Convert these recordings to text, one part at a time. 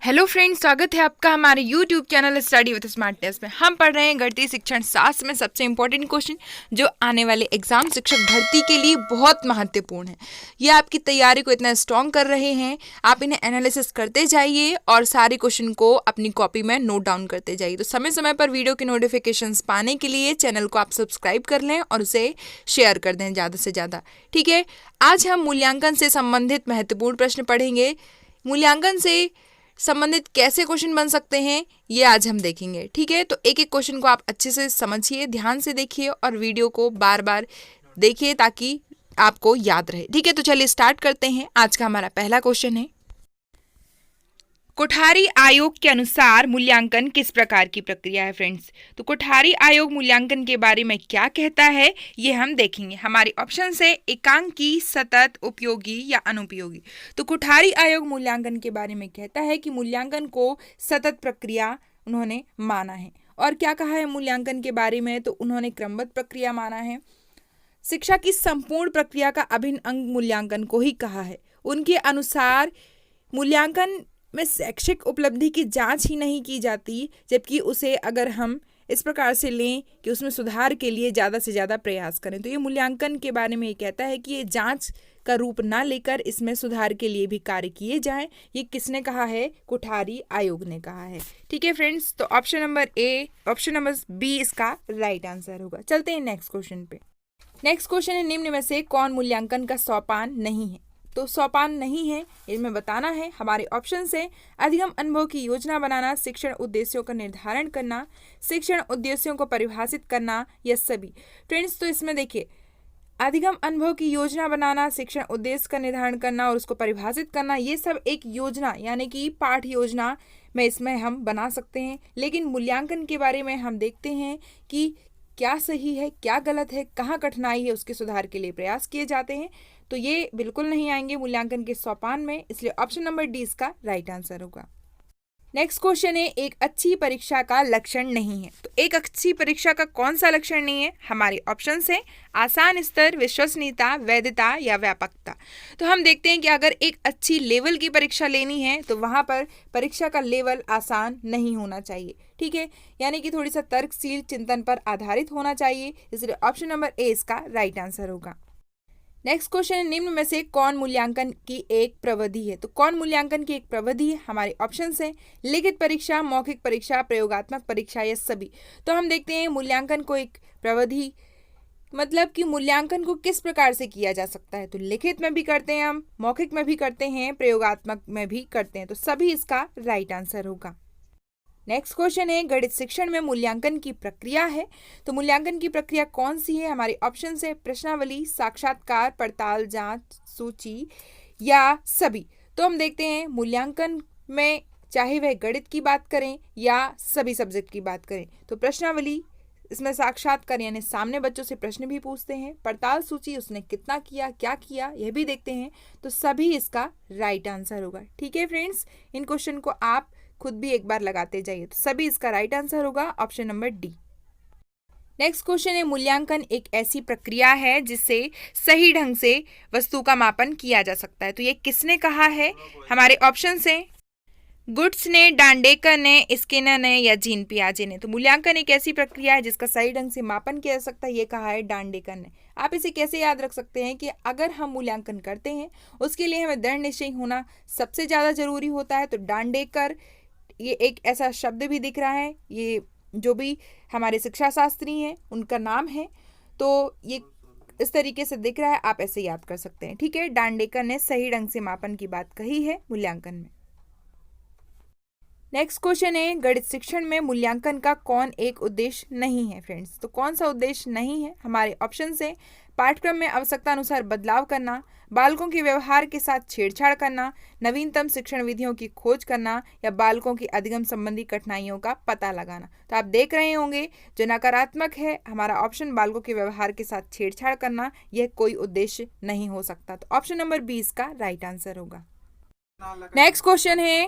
Hello friends, स्वागत है आपका हमारे YouTube channel study with smartness में। हम पढ़ रहे हैं गणितीय शिक्षण शास्त्र में सबसे इम्पोर्टेंट क्वेश्चन जो आने वाले एग्जाम शिक्षक भर्ती के लिए बहुत महत्वपूर्ण है। ये आपकी तैयारी को इतना स्ट्रॉन्ग कर रहे हैं, आप इन्हें एनालिसिस करते जाइए और सारे क्वेश्चन को अपनी कॉपी में नोट डाउन करते जाइए। तो समय समय पर वीडियो के नोटिफिकेशंस पाने के लिए चैनल को आप सब्सक्राइब कर लें और उसे शेयर कर दें ज़्यादा से ज़्यादा। ठीक है, आज हम मूल्यांकन से संबंधित महत्वपूर्ण प्रश्न पढ़ेंगे। मूल्यांकन से संबंधित कैसे क्वेश्चन बन सकते हैं ये आज हम देखेंगे। ठीक है, तो एक एक क्वेश्चन को आप अच्छे से समझिए, ध्यान से देखिए और वीडियो को बार बार देखिए ताकि आपको याद रहे। ठीक है, तो चलिए स्टार्ट करते हैं। आज का हमारा पहला क्वेश्चन है, कोठारी आयोग के अनुसार मूल्यांकन किस प्रकार की प्रक्रिया है। फ्रेंड्स, तो कोठारी आयोग मूल्यांकन के बारे में क्या कहता है ये हम देखेंगे। हमारे ऑप्शन है एकांकी, सतत, उपयोगी या अनुपयोगी। तो कोठारी आयोग मूल्यांकन के बारे में कहता है कि मूल्यांकन को सतत प्रक्रिया उन्होंने माना है। और क्या कहा है मूल्यांकन के बारे में, तो उन्होंने क्रमबद्ध प्रक्रिया माना है। शिक्षा की संपूर्ण प्रक्रिया का अभिन्न अंग मूल्यांकन को ही कहा है। उनके अनुसार मूल्यांकन में शैक्षिक उपलब्धि की जांच ही नहीं की जाती, जबकि उसे अगर हम इस प्रकार से लें कि उसमें सुधार के लिए ज़्यादा से ज़्यादा प्रयास करें। तो ये मूल्यांकन के बारे में ये कहता है कि ये जांच का रूप ना लेकर इसमें सुधार के लिए भी कार्य किए जाएं। ये किसने कहा है? कोठारी आयोग ने कहा है। ठीक है फ्रेंड्स, तो ऑप्शन नंबर बी इसका राइट आंसर होगा। चलते हैं नेक्स्ट क्वेश्चन पे। नेक्स्ट क्वेश्चन है, निम्न में से कौन मूल्यांकन का सोपान नहीं है। तो सोपान नहीं है इसमें बताना है। हमारे ऑप्शन से अधिगम अनुभव की योजना बनाना, शिक्षण उद्देश्यों का निर्धारण करना, शिक्षण उद्देश्यों को परिभाषित करना या सभी। फ्रेंड्स, तो इसमें देखिए अधिगम अनुभव की योजना बनाना, शिक्षण उद्देश्य का निर्धारण करना और उसको परिभाषित करना, ये सब एक योजना यानी कि पाठ योजना में इसमें हम बना सकते हैं। लेकिन मूल्यांकन के बारे में हम देखते हैं कि क्या सही है, क्या गलत है, कहाँ कठिनाई है, उसके सुधार के लिए प्रयास किए जाते हैं। तो ये बिल्कुल नहीं आएंगे मूल्यांकन के सोपान में, इसलिए ऑप्शन नंबर डी इसका राइट आंसर होगा। नेक्स्ट क्वेश्चन है, एक अच्छी परीक्षा का लक्षण नहीं है। तो एक अच्छी परीक्षा का कौन सा लक्षण नहीं है? हमारे ऑप्शन है आसान स्तर, विश्वसनीयता, वैधता या व्यापकता। तो हम देखते हैं कि अगर एक अच्छी लेवल की परीक्षा लेनी है तो वहां पर परीक्षा का लेवल आसान नहीं होना चाहिए। ठीक है, यानी कि थोड़ी सा तर्कशील चिंतन पर आधारित होना चाहिए, इसलिए ऑप्शन नंबर ए इसका राइट आंसर होगा। नेक्स्ट क्वेश्चन है, निम्न में से कौन मूल्यांकन की एक प्रविधि है। तो कौन मूल्यांकन की एक प्रविधि है? हमारे ऑप्शन है लिखित परीक्षा, मौखिक परीक्षा, प्रयोगात्मक परीक्षा या सभी। तो हम देखते हैं मूल्यांकन को एक प्रविधि मतलब कि मूल्यांकन को किस प्रकार से किया जा सकता है। तो लिखित में भी करते हैं हम, मौखिक में भी करते हैं, प्रयोगात्मक में भी करते हैं। तो सभी इसका राइट आंसर होगा। नेक्स्ट क्वेश्चन है, गणित शिक्षण में मूल्यांकन की प्रक्रिया है। तो मूल्यांकन की प्रक्रिया कौन सी है? हमारे ऑप्शन है प्रश्नावली, साक्षात्कार, पड़ताल, जांच, सूची या सभी। तो हम देखते हैं मूल्यांकन में चाहे वह गणित की बात करें या सभी सब्जेक्ट की बात करें, तो प्रश्नावली इसमें साक्षात्कार यानी सामने बच्चों से प्रश्न भी पूछते हैं, पड़ताल सूची उसने कितना किया, क्या किया, यह भी देखते हैं। तो सभी इसका राइट आंसर होगा। ठीक है फ्रेंड्स, इन क्वेश्चन को आप खुद भी एक बार लगाते जाइए। तो सभी इसका राइट आंसर होगा option number D. Next question है, मूल्यांकन एक ऐसी प्रक्रिया है जिससे सही ढंग से वस्तु का मापन किया जा सकता है। तो ये किसने कहा है? हमारे ऑप्शन है गुड्स ने, डांडेकर ने, स्किनर ने या जीन पियाजे ने। तो मूल्यांकन एक ऐसी प्रक्रिया है जिसका सही ढंग से मापन किया जा सकता है, ये कहा है डांडेकर ने। आप इसे कैसे याद रख सकते हैं कि अगर हम मूल्यांकन करते हैं उसके लिए हमें दृढ़ निश्चय होना सबसे ज़्यादा जरूरी होता है। तो डांडेकर ये एक ऐसा शब्द भी दिख रहा है, ये जो भी हमारे शिक्षा शास्त्री हैं उनका नाम है, तो ये इस तरीके से दिख रहा है, आप ऐसे याद कर सकते हैं। ठीक है, डांडेकर ने सही ढंग से मापन की बात कही है मूल्यांकन में। नेक्स्ट क्वेश्चन है, गणित शिक्षण में मूल्यांकन का कौन एक उद्देश्य नहीं है। फ्रेंड्स, तो कौन सा उद्देश्य नहीं है? हमारे ऑप्शन से पाठ्यक्रम में आवश्यकता अनुसार बदलाव करना, बालकों के व्यवहार के साथ छेड़छाड़ करना, नवीनतम शिक्षण विधियों की खोज करना या बालकों की अधिगम संबंधी कठिनाइयों का पता लगाना। तो आप देख रहे होंगे जो नकारात्मक है हमारा ऑप्शन बालकों के व्यवहार के साथ छेड़छाड़ करना, यह कोई उद्देश्य नहीं हो सकता। तो ऑप्शन नंबर बी इसका राइट आंसर होगा। नेक्स्ट क्वेश्चन है,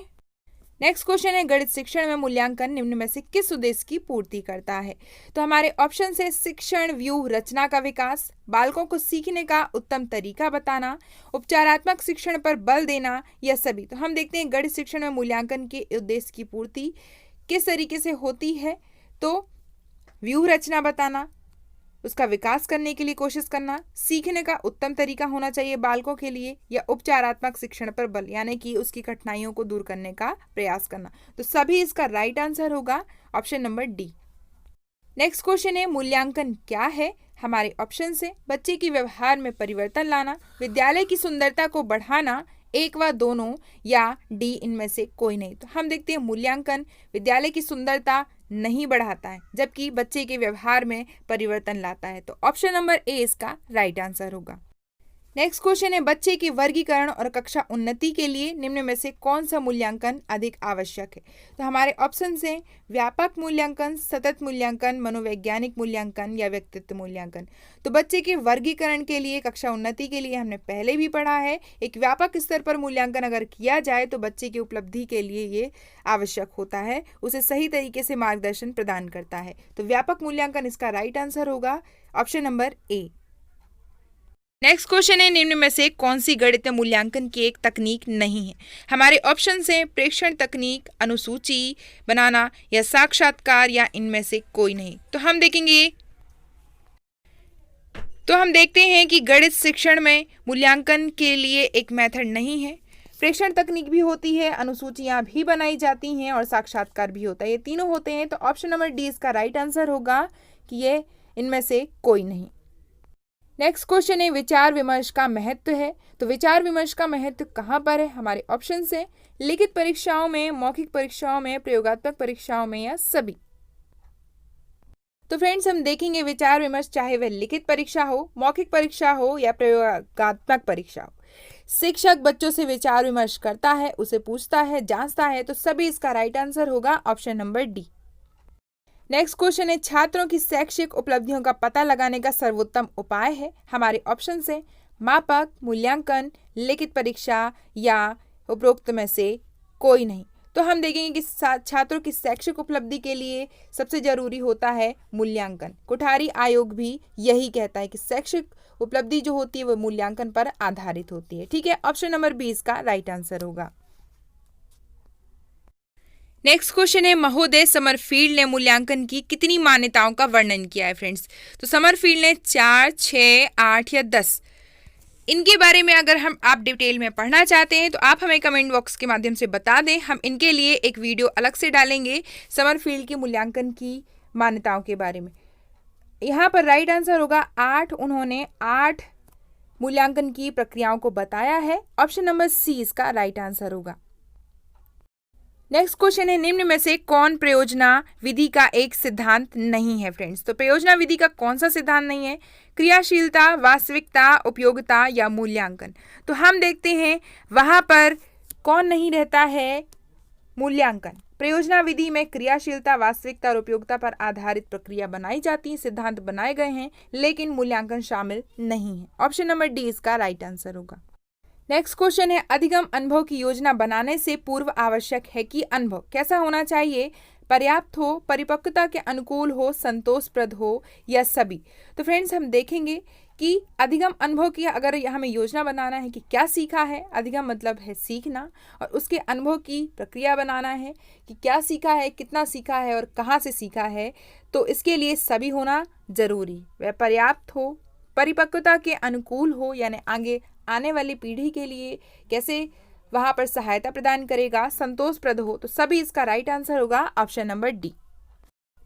नेक्स्ट क्वेश्चन है, गणित शिक्षण में मूल्यांकन निम्न में से किस उद्देश्य की पूर्ति करता है? तो हमारे ऑप्शन है शिक्षण व्यूह रचना का विकास, बालकों को सीखने का उत्तम तरीका बताना, उपचारात्मक शिक्षण पर बल देना या सभी। तो हम देखते हैं गणित शिक्षण में मूल्यांकन के उद्देश्य की पूर्ति किस तरीके से होती है। तो व्यूह रचना बताना, उसका विकास करने के लिए कोशिश करना, सीखने का उत्तम तरीका होना चाहिए बालकों के लिए, या उपचारात्मक शिक्षण पर बल यानी कि उसकी कठिनाइयों को दूर करने का प्रयास करना। तो सभी इसका राइट आंसर होगा option number D. Next question है, मूल्यांकन क्या है? हमारे ऑप्शन से बच्चे के व्यवहार में परिवर्तन लाना, विद्यालय की सुंदरता को बढ़ाना, एक व दोनों, या डी इनमें से कोई नहीं। तो हम देखते हैं मूल्यांकन विद्यालय की सुंदरता नहीं बढ़ाता है जबकि बच्चे के व्यवहार में परिवर्तन लाता है। तो ऑप्शन नंबर ए इसका राइट आंसर होगा। नेक्स्ट क्वेश्चन है, बच्चे के वर्गीकरण और कक्षा उन्नति के लिए निम्न में से कौन सा मूल्यांकन अधिक आवश्यक है? तो हमारे ऑप्शन हैं व्यापक मूल्यांकन, सतत मूल्यांकन, मनोवैज्ञानिक मूल्यांकन या व्यक्तित्व मूल्यांकन। तो बच्चे के वर्गीकरण के लिए, कक्षा उन्नति के लिए हमने पहले भी पढ़ा है, एक व्यापक स्तर पर मूल्यांकन अगर किया जाए तो बच्चे की उपलब्धि के लिए ये आवश्यक होता है, उसे सही तरीके से मार्गदर्शन प्रदान करता है। तो व्यापक मूल्यांकन इसका राइट आंसर होगा option number A. Next question है, निम्न में से कौन सी गणितीय मूल्यांकन की एक तकनीक नहीं है? हमारे ऑप्शन हैं प्रेक्षण तकनीक, अनुसूची बनाना या साक्षात्कार, या इनमें से कोई नहीं। तो हम देखते हैं कि गणित शिक्षण में मूल्यांकन के लिए एक मेथड नहीं है। प्रेक्षण तकनीक भी होती है, अनुसूचियां भी बनाई जाती हैं और साक्षात्कार भी होता है, ये तीनों होते हैं। तो ऑप्शन नंबर डी इसका राइट आंसर होगा कि ये इनमें से कोई नहीं। नेक्स्ट क्वेश्चन है, विचार विमर्श का महत्व है। तो विचार विमर्श का महत्व कहाँ पर है? हमारे ऑप्शन है लिखित परीक्षाओं में, मौखिक परीक्षाओं में, प्रयोगात्मक परीक्षाओं में, या सभी। तो फ्रेंड्स हम देखेंगे विचार विमर्श चाहे वह लिखित परीक्षा हो, मौखिक परीक्षा हो या प्रयोगात्मक परीक्षा हो, शिक्षक बच्चों से विचार विमर्श करता है, उसे पूछता है, जांचता है। तो सभी इसका राइट आंसर होगा option number D. Next question है, छात्रों की शैक्षिक उपलब्धियों का पता लगाने का सर्वोत्तम उपाय है? हमारे ऑप्शन है मापक, मूल्यांकन, लिखित परीक्षा, या उपरोक्त में से कोई नहीं। तो हम देखेंगे कि छात्रों की शैक्षिक उपलब्धि के लिए सबसे जरूरी होता है मूल्यांकन। कोठारी आयोग भी यही कहता है कि शैक्षिक उपलब्धि जो होती है वो मूल्यांकन पर आधारित होती है। ठीक है, ऑप्शन नंबर बी इसका राइट आंसर होगा। नेक्स्ट क्वेश्चन है, महोदय समरफील्ड ने मूल्यांकन की कितनी मान्यताओं का वर्णन किया है? फ्रेंड्स तो समरफील्ड ने 4, 6, 8 या 10 इनके बारे में अगर आप डिटेल में पढ़ना चाहते हैं तो आप हमें कमेंट बॉक्स के माध्यम से बता दें, हम इनके लिए एक वीडियो अलग से डालेंगे समरफील्ड के मूल्यांकन की मान्यताओं के बारे में। यहाँ पर राइट आंसर होगा 8। उन्होंने 8 मूल्यांकन की प्रक्रियाओं को बताया है। ऑप्शन नंबर सी इसका राइट आंसर होगा। नेक्स्ट क्वेश्चन है, निम्न में से कौन प्रयोजना विधि का एक सिद्धांत नहीं है? फ्रेंड्स तो प्रयोजना विधि का कौन सा सिद्धांत नहीं है? क्रियाशीलता, वास्तविकता, उपयोगिता या मूल्यांकन। तो हम देखते हैं वहां पर कौन नहीं रहता है? मूल्यांकन। प्रयोजना विधि में क्रियाशीलता, वास्तविकता और उपयोगिता पर आधारित प्रक्रिया बनाई जाती है, सिद्धांत बनाए गए हैं, लेकिन मूल्यांकन शामिल नहीं है। ऑप्शन नंबर डी इसका राइट आंसर होगा। नेक्स्ट क्वेश्चन है, अधिगम अनुभव की योजना बनाने से पूर्व आवश्यक है कि अनुभव कैसा होना चाहिए? पर्याप्त हो, परिपक्वता के अनुकूल हो, संतोषप्रद हो, या सभी। तो फ्रेंड्स हम देखेंगे कि अधिगम अनुभव की अगर हमें योजना बनाना है कि क्या सीखा है, अधिगम मतलब है सीखना, और उसके अनुभव की प्रक्रिया बनाना है कि क्या सीखा है, कितना सीखा है और कहाँ से सीखा है। तो इसके लिए सभी होना जरूरी। वह पर्याप्त हो, परिपक्वता के अनुकूल हो यानी आगे आने वाली पीढ़ी के लिए कैसे वहां पर सहायता प्रदान करेगा, संतोषप्रद हो। तो सभी इसका राइट आंसर होगा option number D.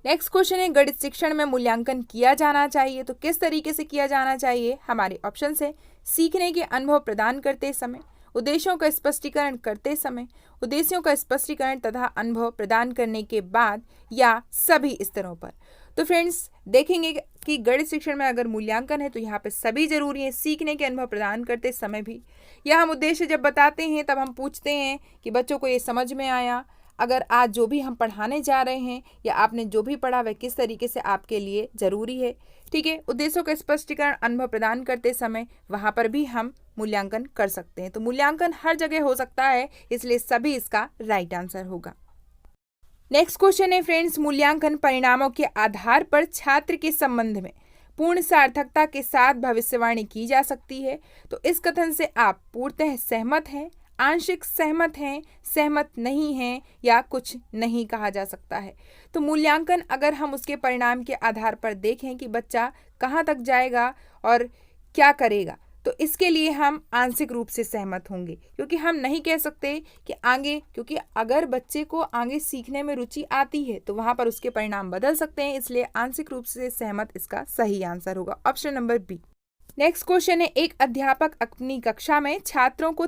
Next question है, गणित शिक्षण में मूल्यांकन किया जाना चाहिए तो किस तरीके से किया जाना चाहिए? हमारे ऑप्शन है सीखने के अनुभव प्रदान करते समय, उद्देश्यों का स्पष्टीकरण करते समय, उद्देश्यों का स्पष्टीकरण तथा अनुभव प्रदान करने के बाद, या सभी स्तरों पर। तो फ्रेंड्स देखेंगे कि गणित शिक्षण में अगर मूल्यांकन है तो यहाँ पे सभी जरूरी है, सीखने के अनुभव प्रदान करते समय भी। या हम उद्देश्य जब बताते हैं तब हम पूछते हैं कि बच्चों को ये समझ में आया, अगर आज जो भी हम पढ़ाने जा रहे हैं या आपने जो भी पढ़ा वह किस तरीके से आपके लिए ज़रूरी है। ठीक है, उद्देश्यों का स्पष्टीकरण अनुभव प्रदान करते समय वहाँ पर भी हम मूल्यांकन कर सकते हैं। तो मूल्यांकन हर जगह हो सकता है, इसलिए सभी इसका राइट आंसर होगा। नेक्स्ट क्वेश्चन है फ्रेंड्स, मूल्यांकन परिणामों के आधार पर छात्र के संबंध में पूर्ण सार्थकता के साथ भविष्यवाणी की जा सकती है। तो इस कथन से आप पूर्णतः सहमत हैं, आंशिक सहमत हैं, सहमत नहीं हैं या कुछ नहीं कहा जा सकता है। तो मूल्यांकन अगर हम उसके परिणाम के आधार पर देखें कि बच्चा कहाँ तक जाएगा और क्या करेगा, तो इसके लिए हम आंशिक रूप से सहमत होंगे, क्योंकि हम नहीं कह सकते कि आगे, क्योंकि अगर बच्चे को आगे सीखने में रुचि आती है तो वहाँ पर उसके परिणाम बदल सकते हैं, इसलिए आंशिक रूप से सहमत इसका सही आंसर होगा, option number B. Next question है, एक अध्यापक अपनी कक्षा में छात्रों को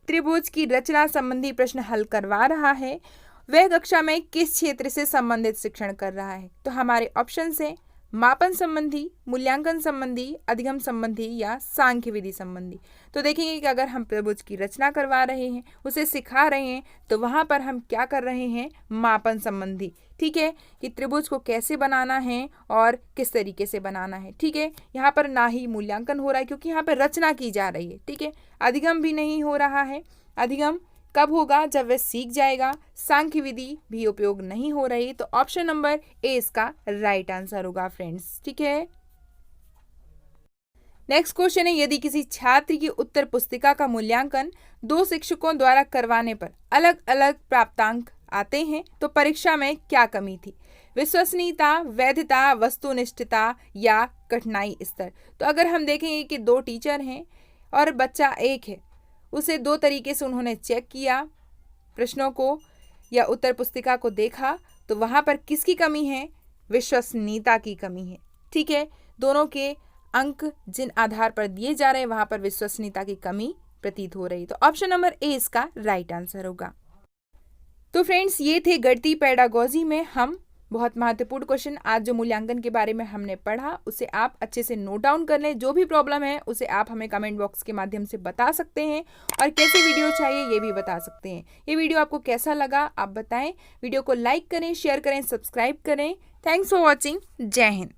त्रिभुज की रचना संबंधी प्रश्न हल करवा रहा है। वह कक्षा में किस क्षेत्र से संबंधित शिक्षण कर रहा है? तो हमारे ऑप्शन है मापन संबंधी, मूल्यांकन संबंधी, अधिगम संबंधी या सांख्य विधि संबंधी। तो देखेंगे कि अगर हम त्रिभुज की रचना करवा रहे हैं, उसे सिखा रहे हैं, तो वहाँ पर हम क्या कर रहे हैं? मापन संबंधी। ठीक है, कि त्रिभुज को कैसे बनाना है और किस तरीके से बनाना है। ठीक है, यहाँ पर ना ही मूल्यांकन हो रहा है क्योंकि यहाँ पर रचना की जा रही है। ठीक है, अधिगम भी नहीं हो रहा है। अधिगम कब होगा? जब वह सीख जाएगा। सांख्य विधि भी उपयोग नहीं हो रही, तो ऑप्शन नंबर ए इसका राइट आंसर होगा फ्रेंड्स। ठीक है, नेक्स्ट क्वेश्चन है, यदि किसी छात्र की उत्तर पुस्तिका का मूल्यांकन 2 शिक्षकों द्वारा करवाने पर अलग अलग प्राप्तांक आते हैं तो परीक्षा में क्या कमी थी? विश्वसनीयता, वैधता, वस्तुनिष्ठता या कठिनाई स्तर। तो अगर हम देखेंगे कि 2 टीचर हैं और बच्चा एक है, उसे 2 तरीके से उन्होंने चेक किया प्रश्नों को या उत्तर पुस्तिका को देखा, तो वहाँ पर किसकी कमी है? विश्वसनीयता की कमी है। ठीक है, दोनों के अंक जिन आधार पर दिए जा रहे हैं वहाँ पर विश्वसनीयता की कमी प्रतीत हो रही, तो ऑप्शन नंबर ए इसका राइट आंसर होगा। तो फ्रेंड्स, ये थे गणितीय पेडागोजी में हम बहुत महत्वपूर्ण क्वेश्चन। आज जो मूल्यांकन के बारे में हमने पढ़ा उसे आप अच्छे से नोट डाउन कर लें। जो भी प्रॉब्लम है उसे आप हमें कमेंट बॉक्स के माध्यम से बता सकते हैं और कैसी वीडियो चाहिए ये भी बता सकते हैं। ये वीडियो आपको कैसा लगा आप बताएं। वीडियो को लाइक करें, शेयर करें, सब्सक्राइब करें। Thanks for watching. जय हिंद।